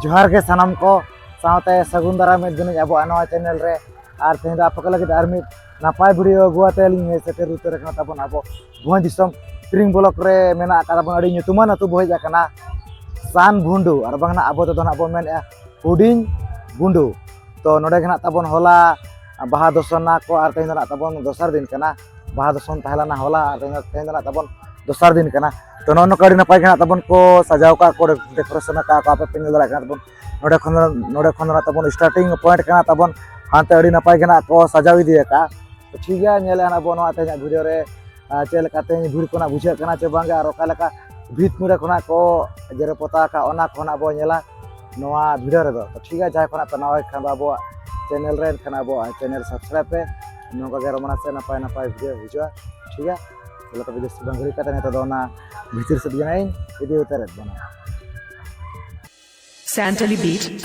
जोहार के सानाम को साथे सगुन दाराम दिन अब नवा चैनल रे और तेज आप लगे और मिद नपाय भिडियो गुआते हे सेटर उतर तबन अब भुज दिसम तिरिंग ब्लॉक रे मेना ताबन अड़ी ᱧᱩᱛᱩᱢᱟᱱ अतु बहज आकना सान भुंडू और बांगना अब तो ना बन मेने हुडिंग गुंडू तो नोडे गना तबन होला बाहा दर्शना को और तेज ना तबन दोसर दिन कना बाहा दर्शन तहलाना होला और तेज ना तबन दोसर दिन कना तो नौका नपाय गना तबन को सजाव का को डेकोरेशन का आपे पे दरा तबन नोडे खन तबन स्टार्टिंग पॉइंट कना तबन हानते अड़ी नपाय गना को सजाव इदिया का तो ठीक है नेले अब नवा तेज वीडियो रे चेल काते भीड़ को बुझे कना चे बांगे और ओका लेका भीत मुरे खना को जेरे पोता का ओना खना बो नेला नवा वीडियो रे तो ठीक है जाय खना तो नवा खान अब चैनल रे खान अब चैनल सब्सक्राइब पे नोका गे रमना से नपाय नपाय वीडियो हिजुआ ठीक है तो तो बेस बंगरी काते ने तो ना भीतर से दिनाइन इदी उतर बना Santali Beat.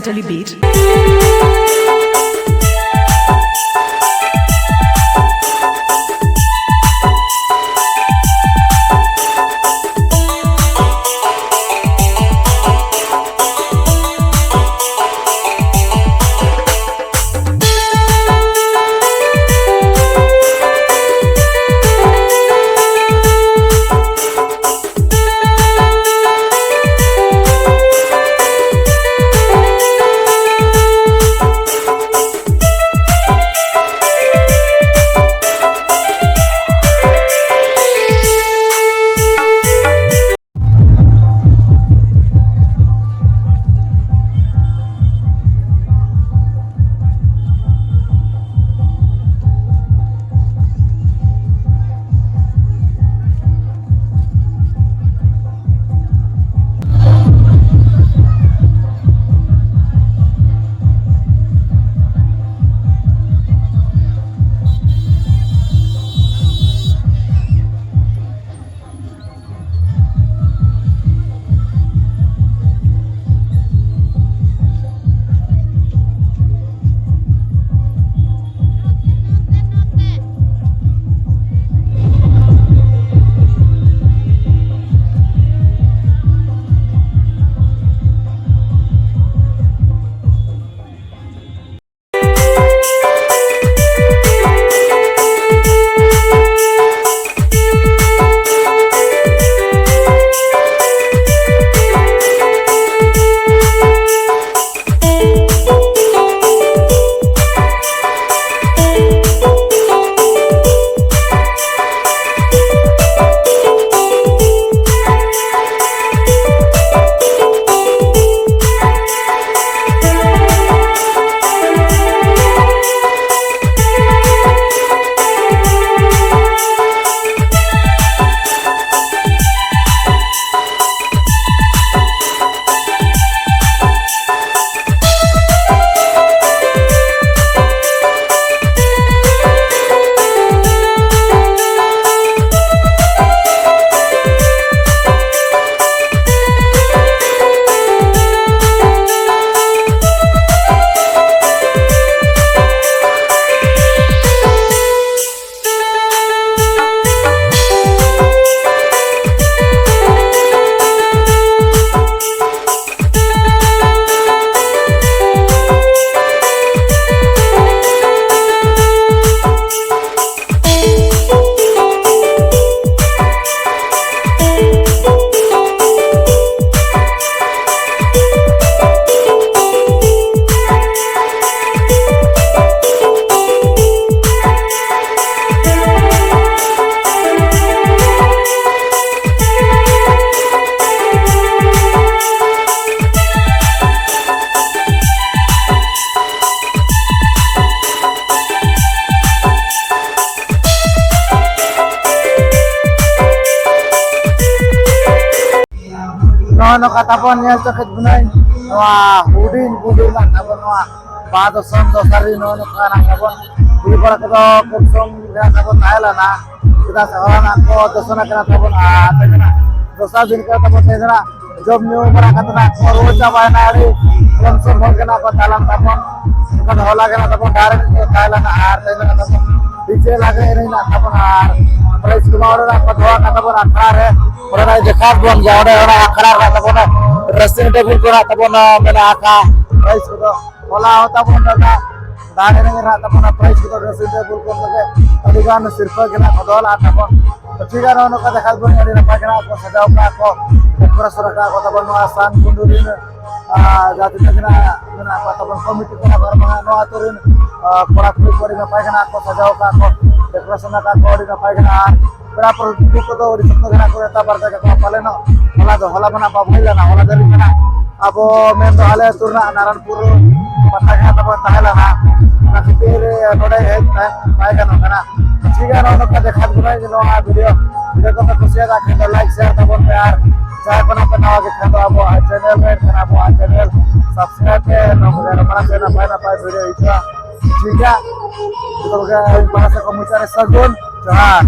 Mentally Beat. no katapon niya sakit bunay no hudin hudin lang tapon no bato son do sari no kana tapon di para ko kusom ya tapon ayala na kita seorang ako dosona kana tapon tengena dosa din ka tapon tengena job nyo para katana ko roja bayna ari kusom kana ko talang tapon kan hola kana tapon direct kala na ar tengena tapon पीछे लगे नहीं ना तब price Kumar ना पधवा का तब अखड़ा है और ना देखा बन जाओ ना अखड़ा का तब ना ड्रेसिंग टेबल को ना तब ना मैंने आका प्राइस को तो बोला होता बन ना दाने नहीं रहा तब ना प्राइस को तो ड्रेसिंग टेबल को लगे अधिकार न सिर्फ के ना पधवा तब तो ठीक है ना का देखा बन ना पागना को सजाओ का को ऊपर सरका को तब ना आसान कुंडली में जाति तकना ना तब कमिटी को ना बरमा नो आतुरिन कोड़ा कुड़ी कोड़ी ना पागना को सजाओ का को डेकोरेशन का कोड़ी ना पागना बड़ा प्रोजेक्ट को तो ओडी सत्ता को एता बरता का पाले ना होला बना बाबुला ना होला दरी ना अब मेन तो हाले तुरना नारायणपुर पता का तब ताहला ना ना फिर नोडे है पागना ना ठीक है ना का देखा गुनाई नो आ वीडियो को तो खुशी रखें लाइक शेयर तब यार चाहे बना बनाओ के खातो अब चैनल में खाना अब चैनल सब्सक्राइब के नंबर हमारा चैनल पाए ना पाए वीडियो इतना ठीक है तो बड़ा से कमुचारे सगुन जहां